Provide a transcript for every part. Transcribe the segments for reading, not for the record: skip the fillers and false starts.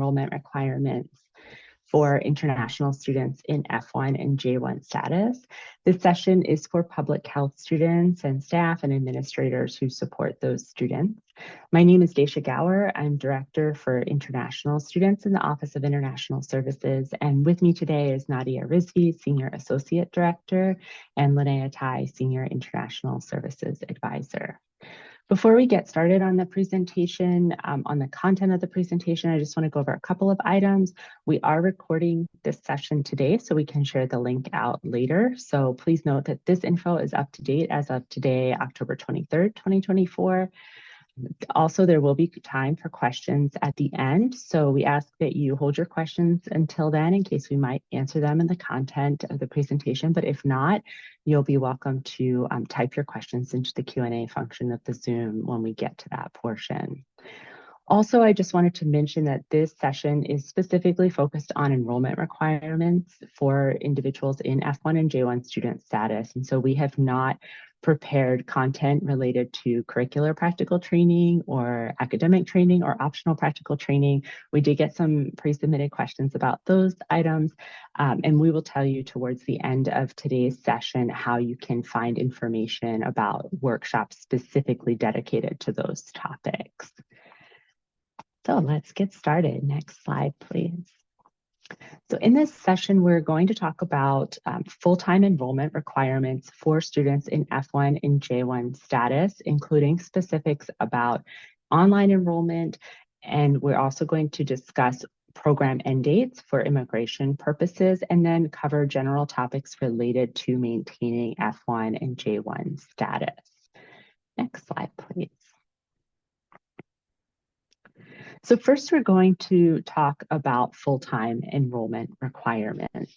enrollment requirements for international students in F1 and J1 status. This session is for public health students and staff and administrators who support those students. My name is Daisha Gower. I'm Director for International Students in the Office of International Services. And with me today is Nadia Rizvi, Senior Associate Director, and Linnea Tai, Senior International Services Advisor. Before we get started on the presentation, on the content of the presentation, I just want to go over a couple of items. We are recording this session today, so we can share the link out later. So please note that this info is up to date as of today, October 23rd, 2024. Also, there will be time for questions at the end. So we ask that you hold your questions until then in case we might answer them in the content of the presentation. But if not, you'll be welcome to type your questions into the Q&A function of the Zoom when we get to that portion. Also, I just wanted to mention that this session is specifically focused on enrollment requirements for individuals in F1 and J1 student status. And so we have not prepared content related to curricular practical training or academic training or optional practical training. We did get some pre-submitted questions about those items, and we will tell you towards the end of today's session how you can find information about workshops specifically dedicated to those topics. So let's get started. Next slide, please. So in this session, we're going to talk about full-time enrollment requirements for students in F1 and J1 status, including specifics about online enrollment. And we're also going to discuss program end dates for immigration purposes, and then cover general topics related to maintaining F1 and J1 status. Next slide, please. So first, we're going to talk about full-time enrollment requirements.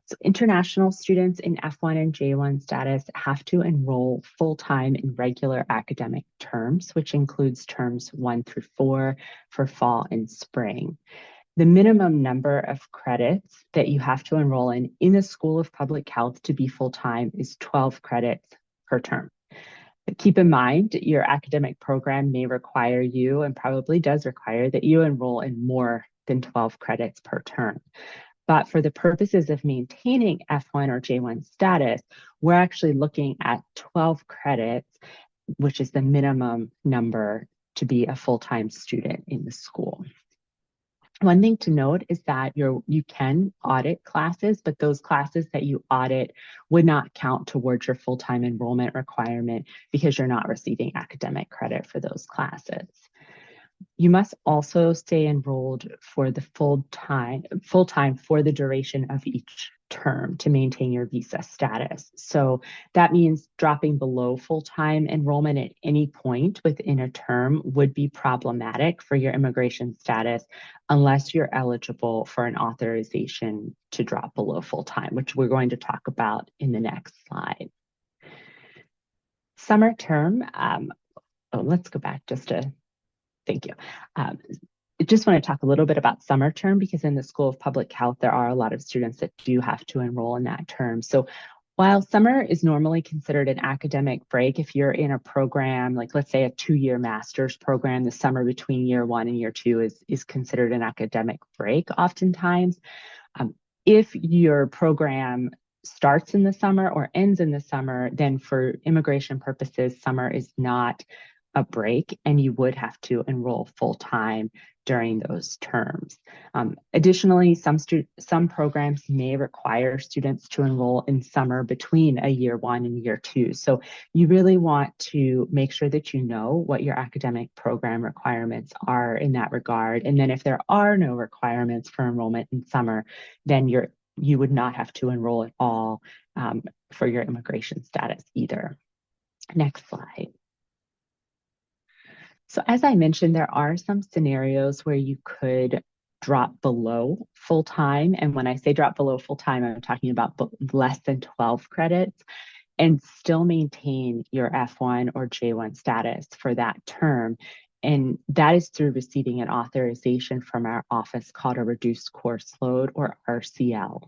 So international students in F1 and J1 status have to enroll full-time in regular academic terms, which includes terms 1 through 4 for fall and spring. The minimum number of credits that you have to enroll in the School of Public Health to be full-time is 12 credits per term. Keep in mind, your academic program may require you, and probably does require, that you enroll in more than 12 credits per term. But for the purposes of maintaining F1 or J1 status, we're actually looking at 12 credits, which is the minimum number to be a full-time student in the school. One thing to note is that you can audit classes, but those classes that you audit would not count towards your full-time enrollment requirement because you're not receiving academic credit for those classes. You must also stay enrolled for the full-time for the duration of each term to maintain your visa status. So that means dropping below full-time enrollment at any point within a term would be problematic for your immigration status unless you're eligible for an authorization to drop below full-time, which we're going to talk about in the next slide. Summer term, let's go back just a Thank you. I just want to talk a little bit about summer term because in the School of Public Health, there are a lot of students that do have to enroll in that term. So while summer is normally considered an academic break, if you're in a program, like let's say a 2-year master's program, the summer between year 1 and year 2 is considered an academic break oftentimes. If your program starts in the summer or ends in the summer, then for immigration purposes, summer is not a break, and you would have to enroll full-time during those terms. Additionally, some programs may require students to enroll in summer between a year 1 and year 2. So you really want to make sure that you know what your academic program requirements are in that regard. And then if there are no requirements for enrollment in summer, then you would not have to enroll at all for your immigration status either. Next slide. So as I mentioned, there are some scenarios where you could drop below full-time. And when I say drop below full-time, I'm talking about less than 12 credits and still maintain your F1 or J1 status for that term. And that is through receiving an authorization from our office called a reduced course load, or RCL.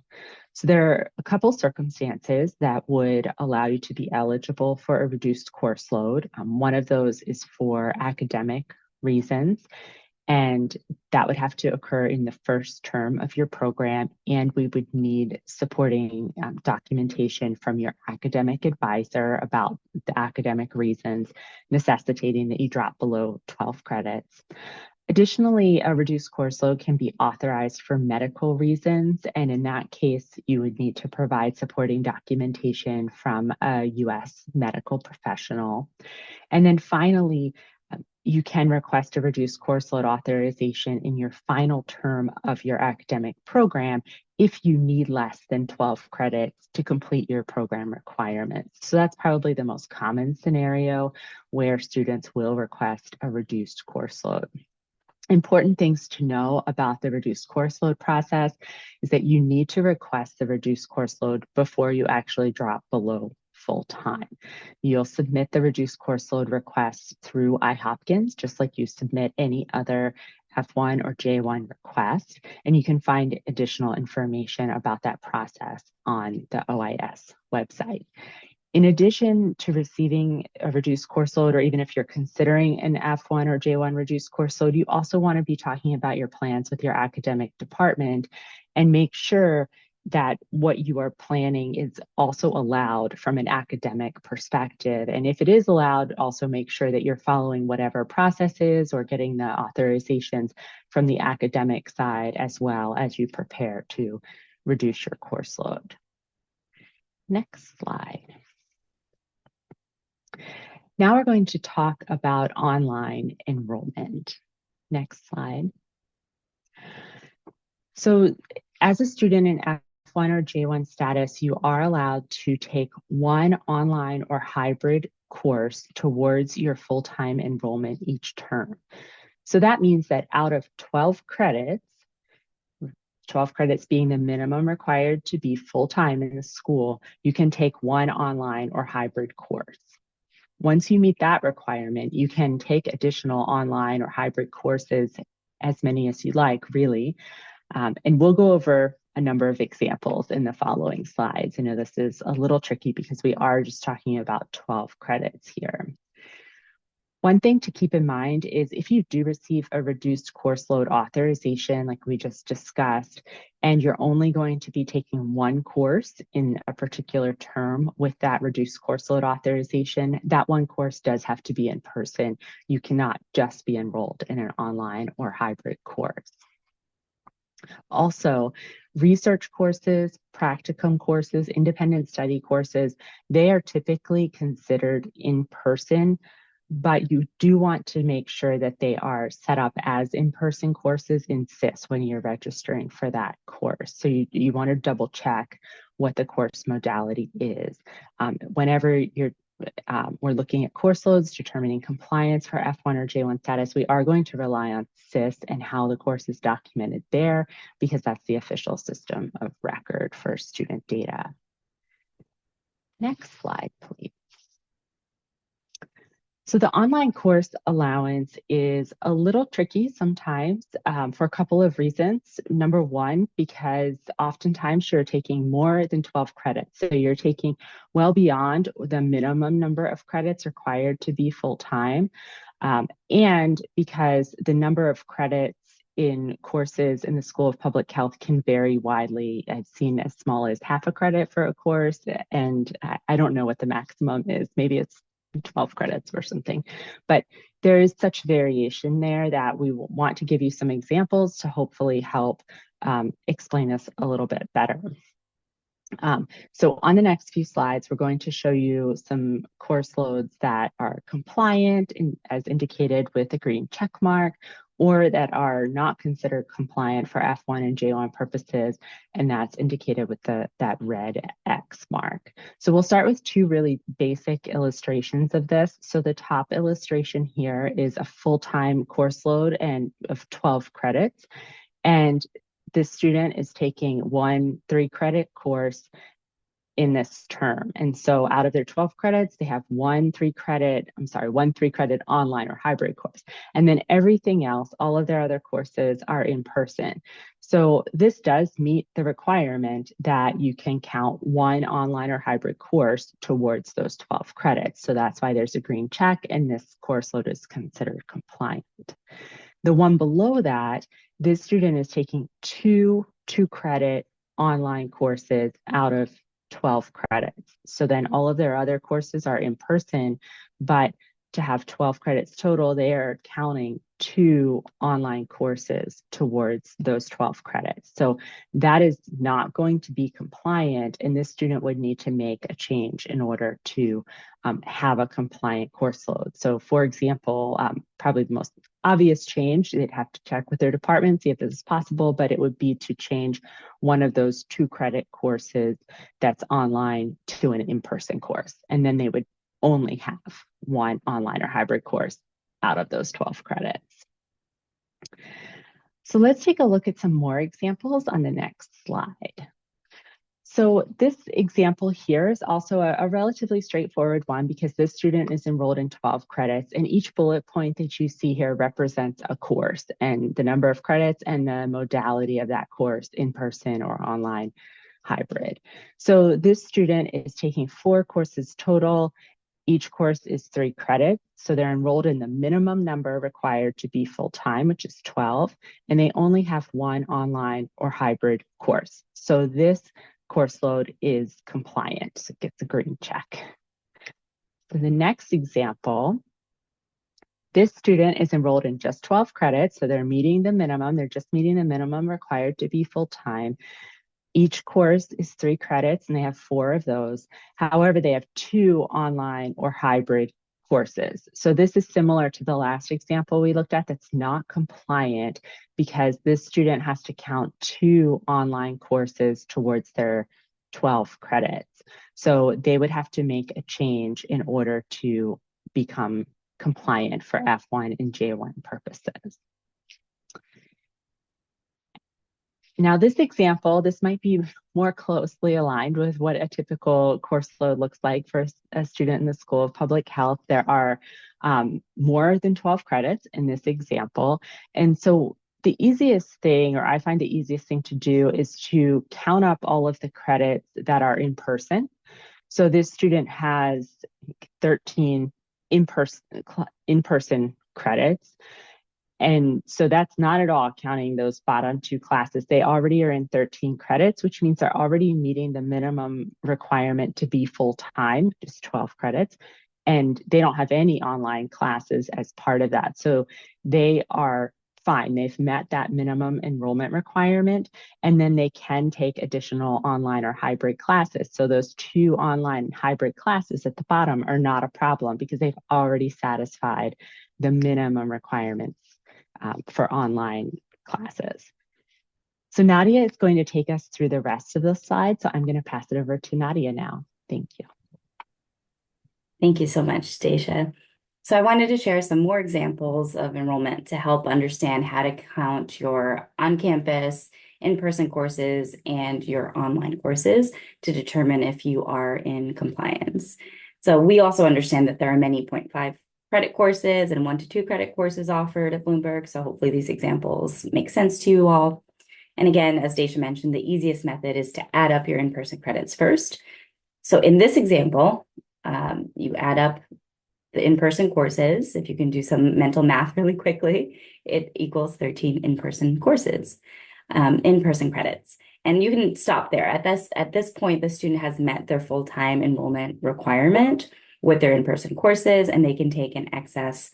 So there are a couple circumstances that would allow you to be eligible for a reduced course load. One of those is for academic reasons. And that would have to occur in the first term of your program, and we would need supporting documentation from your academic advisor about the academic reasons necessitating that you drop below 12 credits. Additionally, a reduced course load can be authorized for medical reasons, and in that case, you would need to provide supporting documentation from a U.S. medical professional. And then finally, you can request a reduced course load authorization in your final term of your academic program if you need less than 12 credits to complete your program requirements. So that's probably the most common scenario where students will request a reduced course load. Important things to know about the reduced course load process is that you need to request the reduced course load before you actually drop below full time. You'll submit the reduced course load request through iHopkins, just like you submit any other F1 or J1 request, and you can find additional information about that process on the OIS website. In addition to receiving a reduced course load, or even if you're considering an F1 or J1 reduced course load, you also want to be talking about your plans with your academic department and make sure that what you are planning is also allowed from an academic perspective. And if it is allowed, also make sure that you're following whatever process is or getting the authorizations from the academic side as well as you prepare to reduce your course load. Next slide. Now we're going to talk about online enrollment. Next slide. So as a student in F1 or J1 status, you are allowed to take one online or hybrid course towards your full-time enrollment each term. So that means that out of 12 credits being the minimum required to be full-time in the school, you can take one online or hybrid course. Once you meet that requirement, you can take additional online or hybrid courses, as many as you like, really. And we'll go over a number of examples in the following slides. I know this is a little tricky because we are just talking about 12 credits here. One thing to keep in mind is if you do receive a reduced course load authorization, like we just discussed, and you're only going to be taking one course in a particular term with that reduced course load authorization, that one course does have to be in person. You cannot just be enrolled in an online or hybrid course. Also, research courses, practicum courses, independent study courses, they are typically considered in person, but you do want to make sure that they are set up as in-person courses in SIS when you're registering for that course. So you want to double check what the course modality is. Whenever we're looking at course loads, determining compliance for F1 or J1 status, we are going to rely on SIS and how the course is documented there, because that's the official system of record for student data. Next slide, please. So the online course allowance is a little tricky sometimes for a couple of reasons. Number one, because oftentimes you're taking more than 12 credits. So you're taking well beyond the minimum number of credits required to be full-time. And because the number of credits in courses in the School of Public Health can vary widely. I've seen as small as half a credit for a course, and I don't know what the maximum is. Maybe it's 12 credits or something, but there is such variation there that we want to give you some examples to hopefully help explain this a little bit better. So on the next few slides, we're going to show you some course loads that are compliant as indicated with a green check mark, or that are not considered compliant for F1 and J1 purposes, and that's indicated with that red X mark. So we'll start with two really basic illustrations of this. So the top illustration here is a full-time course load of 12 credits, and the student is taking one 3-credit course in this term. And so out of their 12 credits, they have one 3-credit online or hybrid course. And then everything else, all of their other courses are in person. So this does meet the requirement that you can count one online or hybrid course towards those 12 credits. So that's why there's a green check and this course load is considered compliant. The one below that, this student is taking two credit online courses out of 12 credits. So then all of their other courses are in person, but to have 12 credits total, they are counting 2 online courses towards those 12 credits. So that is not going to be compliant, and this student would need to make a change in order to have a compliant course load. So for example, probably the most obvious change, they'd have to check with their department, see if this is possible, but it would be to change one of those 2 credit courses that's online to an in-person course. And then they would only have one online or hybrid course out of those 12 credits. So let's take a look at some more examples on the next slide. So this example here is also a relatively straightforward one because this student is enrolled in 12 credits, and each bullet point that you see here represents a course and the number of credits and the modality of that course, in person or online hybrid. So this student is taking 4 courses total. Each course is 3 credits, so they're enrolled in the minimum number required to be full-time, which is 12, and they only have 1 online or hybrid course. So this course load is compliant, so it gets a green check. For the next example, this student is enrolled in just 12 credits, so they're meeting the minimum. They're just meeting the minimum required to be full-time. Each course is 3 credits, and they have 4 of those. However, they have 2 online or hybrid courses. So this is similar to the last example we looked at that's not compliant because this student has to count 2 online courses towards their 12 credits. So they would have to make a change in order to become compliant for F1 and J1 purposes. Now this example, this might be more closely aligned with what a typical course load looks like for a student in the School of Public Health. There are more than 12 credits in this example. And so the easiest thing, or I find the easiest thing to do, is to count up all of the credits that are in person. So this student has 13 in-person credits. And so that's not at all counting those bottom 2 classes. They already are in 13 credits, which means they're already meeting the minimum requirement to be full-time, just 12 credits. And they don't have any online classes as part of that. So they are fine. They've met that minimum enrollment requirement, and then they can take additional online or hybrid classes. So those 2 online hybrid classes at the bottom are not a problem because they've already satisfied the minimum requirements for online classes. So Nadia is going to take us through the rest of the slides. So I'm going to pass it over to Nadia now. Thank you. Thank you so much, Stacia. So I wanted to share some more examples of enrollment to help understand how to count your on-campus, in-person courses, and your online courses to determine if you are in compliance. So we also understand that there are many 0.5 credit courses and 1 to 2 credit courses offered at Bloomberg. So hopefully these examples make sense to you all. And again, as Stacia mentioned, the easiest method is to add up your in-person credits first. So in this example, you add up the in-person courses. If you can do some mental math really quickly, it equals 13 in-person courses, in-person credits. And you can stop there. At this point, the student has met their full-time enrollment requirement with their in-person courses, and they can take an excess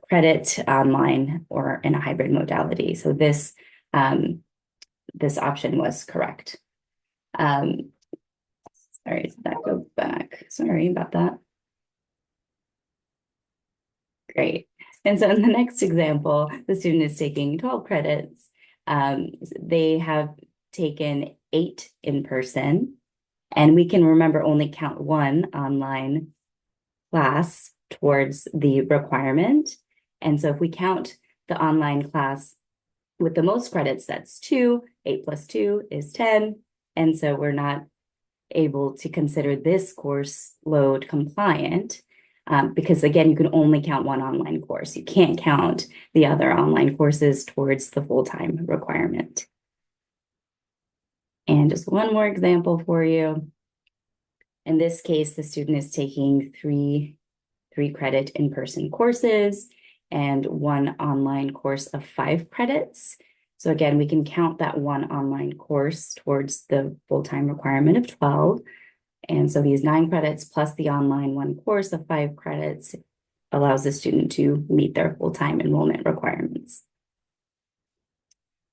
credit online or in a hybrid modality. So this option was correct. Sorry, did that go back? Sorry about that. Great. And so in the next example, the student is taking 12 credits. They have taken 8 in person, and we can remember only count 1 online class towards the requirement. And so if we count the online class with the most credits, that's 2, 8 plus 2 is 10. And so we're not able to consider this course load compliant because again, you can only count 1 online course. You can't count the other online courses towards the full-time requirement. And just one more example for you. In this case, the student is taking 3 credit in-person courses, and one online course of 5 credits. So again, we can count that one online course towards the full-time requirement of 12. And so these 9 credits plus the online one course of 5 credits allows the student to meet their full-time enrollment requirements.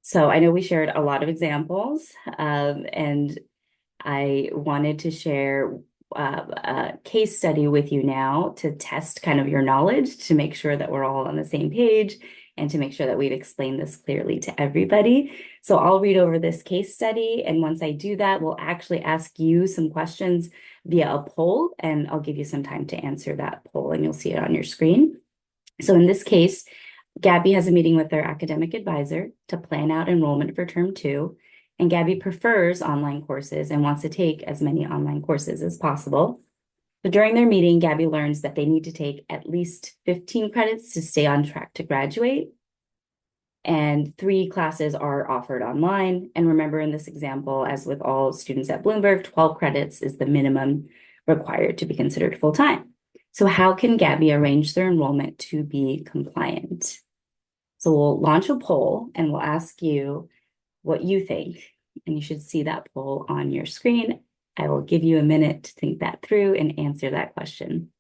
So I know we shared a lot of examples, and I wanted to share a case study with you now to test kind of your knowledge, to make sure that we're all on the same page and to make sure that we've explained this clearly to everybody. So I'll read over this case study, and once I do that, we'll actually ask you some questions via a poll, and I'll give you some time to answer that poll, and you'll see it on your screen. So in this case, Gabby has a meeting with their academic advisor to plan out enrollment for term 2. And Gabby prefers online courses and wants to take as many online courses as possible. So during their meeting, Gabby learns that they need to take at least 15 credits to stay on track to graduate. And 3 classes are offered online. And remember, in this example, as with all students at Bloomberg, 12 credits is the minimum required to be considered full-time. So how can Gabby arrange their enrollment to be compliant? So we'll launch a poll and we'll ask you what you think. And you should see that poll on your screen. I will give you a minute to think that through and answer that question.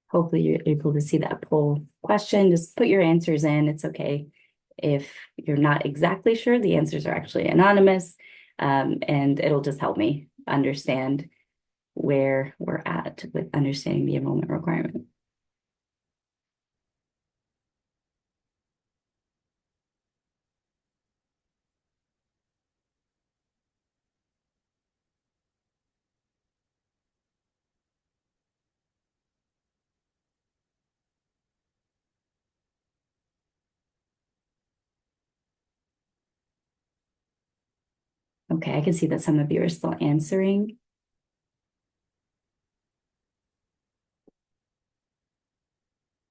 Hopefully you're able to see that poll question. Just put your answers in. It's okay if you're not exactly sure. The answers are actually anonymous, and it'll just help me understand where we're at with understanding the enrollment requirement. Okay, I can see that some of you are still answering.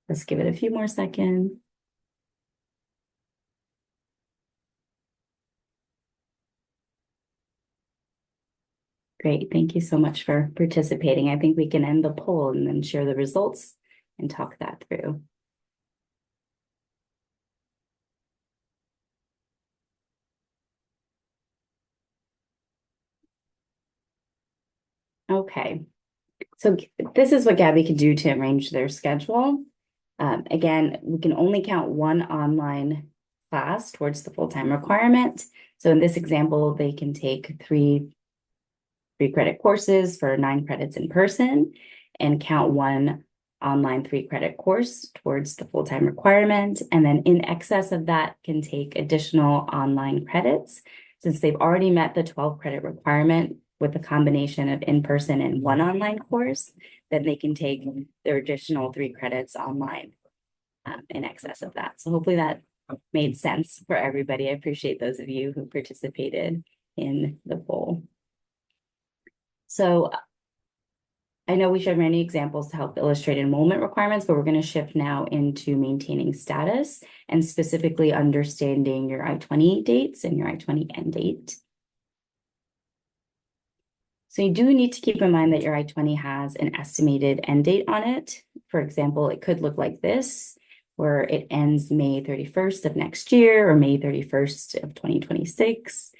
Let's give it a few more seconds. Great, thank you so much for participating. I think we can end the poll and then share the results and talk that through. Okay, so this is what Gabby could do to arrange their schedule. Again, we can only count one online class towards the full-time requirement. So in this example, they can take 3 credit courses for 9 credits in person and count one online 3 credit course towards the full-time requirement. And then in excess of that can take additional online credits. Since they've already met the 12 credit requirement with a combination of in-person and one online course, then they can take their additional 3 credits online in excess of that. So hopefully that made sense for everybody. I appreciate those of you who participated in the poll. So I know we showed many examples to help illustrate enrollment requirements, but we're going to shift now into maintaining status and specifically understanding your I-20 dates and your I-20 end date. So you do need to keep in mind that your I-20 has an estimated end date on it. For example, it could look like this, where it ends May 31st of next year or May 31st of 2026.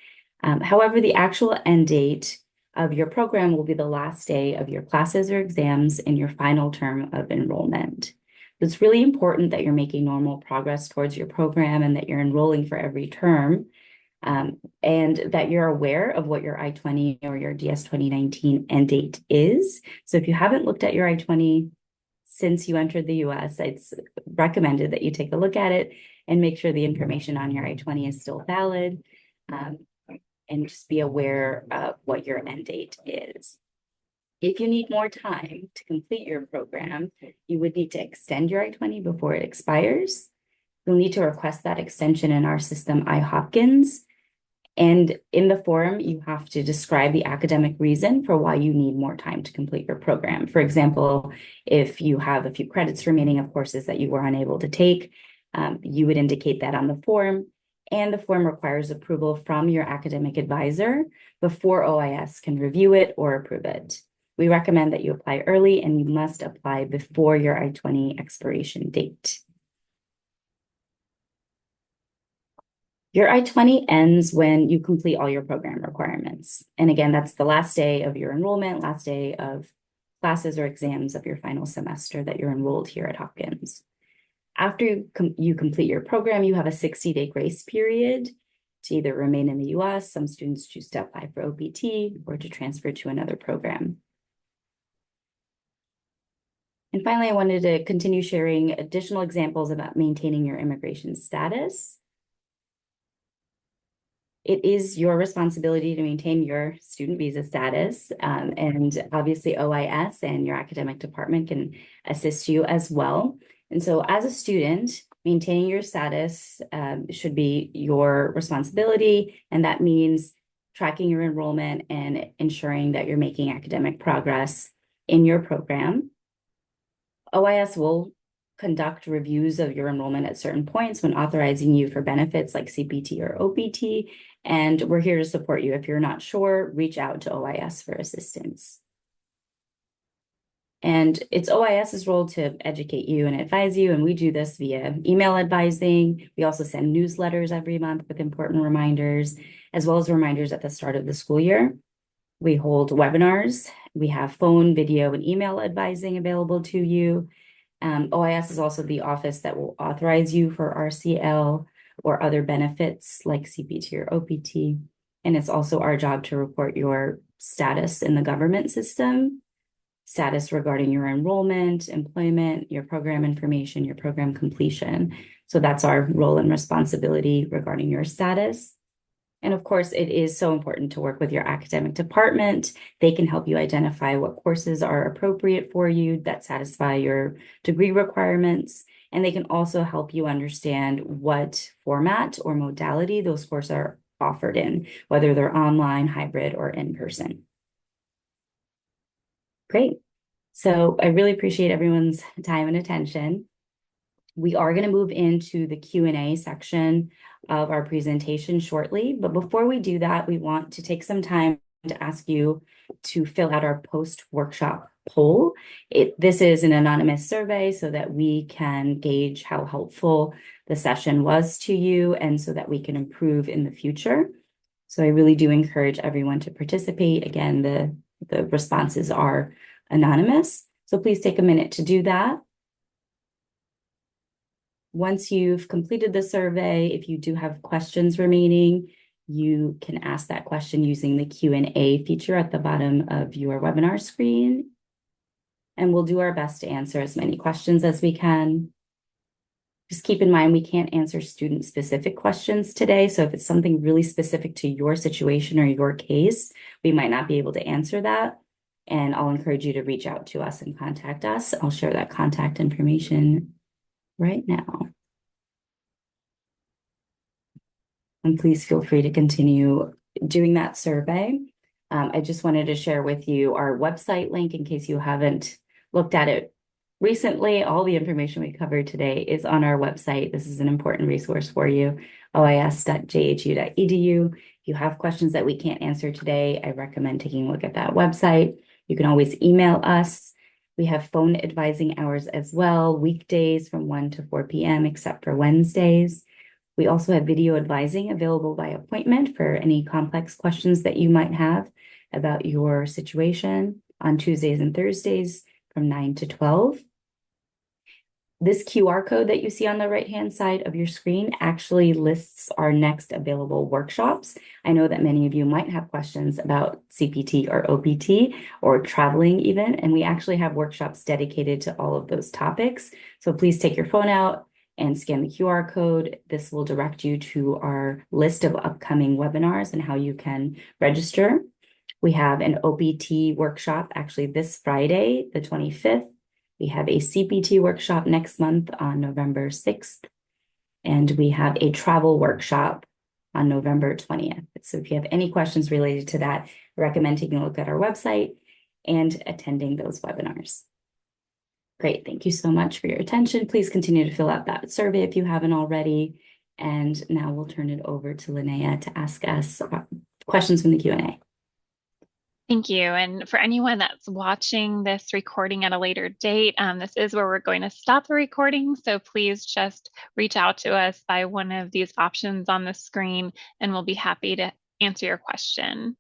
However, the actual end date of your program will be the last day of your classes or exams in your final term of enrollment. It's really important that you're making normal progress towards your program and that you're enrolling for every term, and that you're aware of what your I-20 or your DS 2019 end date is. So if you haven't looked at your I-20 since you entered the US, it's recommended that you take a look at it and make sure the information on your I-20 is still valid. And just be aware of what your end date is. If you need more time to complete your program, you would need to extend your I-20 before it expires. You'll need to request that extension in our system, iHopkins. And in the form, you have to describe the academic reason for why you need more time to complete your program. For example, if you have a few credits remaining of courses that you were unable to take, you would indicate that on the form. And the form requires approval from your academic advisor before OIS can review it or approve it. We recommend that you apply early, and you must apply before your I-20 expiration date. Your I-20 ends when you complete all your program requirements. And again, that's the last day of your enrollment, last day of classes or exams of your final semester that you're enrolled here at Hopkins. After you complete your program, you have a 60-day grace period to either remain in the US, some students choose to apply for OPT, or to transfer to another program. And finally, I wanted to continue sharing additional examples about maintaining your immigration status. It is your responsibility to maintain your student visa status, and obviously OIS and your academic department can assist you as well. And so as a student, maintaining your status should be your responsibility, and that means tracking your enrollment and ensuring that you're making academic progress in your program. OIS will conduct reviews of your enrollment at certain points when authorizing you for benefits like CPT or OPT, and we're here to support you. If you're not sure, reach out to OIS for assistance. And it's OIS's role to educate you and advise you, and we do this via email advising. We also send newsletters every month with important reminders, as well as reminders at the start of the school year. We hold webinars. We have phone, video, and email advising available to you. OIS is also the office that will authorize you for RCL or other benefits like CPT or OPT. And it's also our job to report your status in the government system, status regarding your enrollment, employment, your program information, your program completion. So that's our role and responsibility regarding your status. And of course, it is so important to work with your academic department. They can help you identify what courses are appropriate for you that satisfy your degree requirements. And they can also help you understand what format or modality those courses are offered in, whether they're online, hybrid, or in person. Great. So I really appreciate everyone's time and attention. We are going to move into the Q&A section of our presentation shortly. But before we do that, we want to take some time to ask you to fill out our post-workshop poll. This is an anonymous survey so that we can gauge how helpful the session was to you and so that we can improve in the future. So I really do encourage everyone to participate. Again, the responses are anonymous. So please take a minute to do that. Once you've completed the survey, if you do have questions remaining, you can ask that question using the Q&A feature at the bottom of your webinar screen. And we'll do our best to answer as many questions as we can. Just keep in mind, we can't answer student-specific questions today. So if it's something really specific to your situation or your case, we might not be able to answer that. And I'll encourage you to reach out to us and contact us. I'll share that contact information right now. And please feel free to continue doing that survey. I just wanted to share with you our website link in case you haven't looked at it recently. All the information we covered today is on our website. This is an important resource for you, ois.jhu.edu. If you have questions that we can't answer today, I recommend taking a look at that website. You can always email us. We have phone advising hours as well, weekdays from 1 to 4 p.m., except for Wednesdays. We also have video advising available by appointment for any complex questions that you might have about your situation on Tuesdays and Thursdays from 9 to 12. This QR code that you see on the right-hand side of your screen actually lists our next available workshops. I know that many of you might have questions about CPT or OPT or traveling even, and we actually have workshops dedicated to all of those topics. So please take your phone out and scan the QR code. This will direct you to our list of upcoming webinars and how you can register. We have an OPT workshop actually this Friday, the 25th. We have a CPT workshop next month on November 6th. And we have a travel workshop on November 20th. So if you have any questions related to that, I recommend taking a look at our website and attending those webinars. Great, thank you so much for your attention. Please continue to fill out that survey if you haven't already. And now we'll turn it over to Linnea to ask us questions from the Q&A. Thank you. And for anyone that's watching this recording at a later date, this is where we're going to stop the recording. So please just reach out to us by one of these options on the screen, and we'll be happy to answer your question.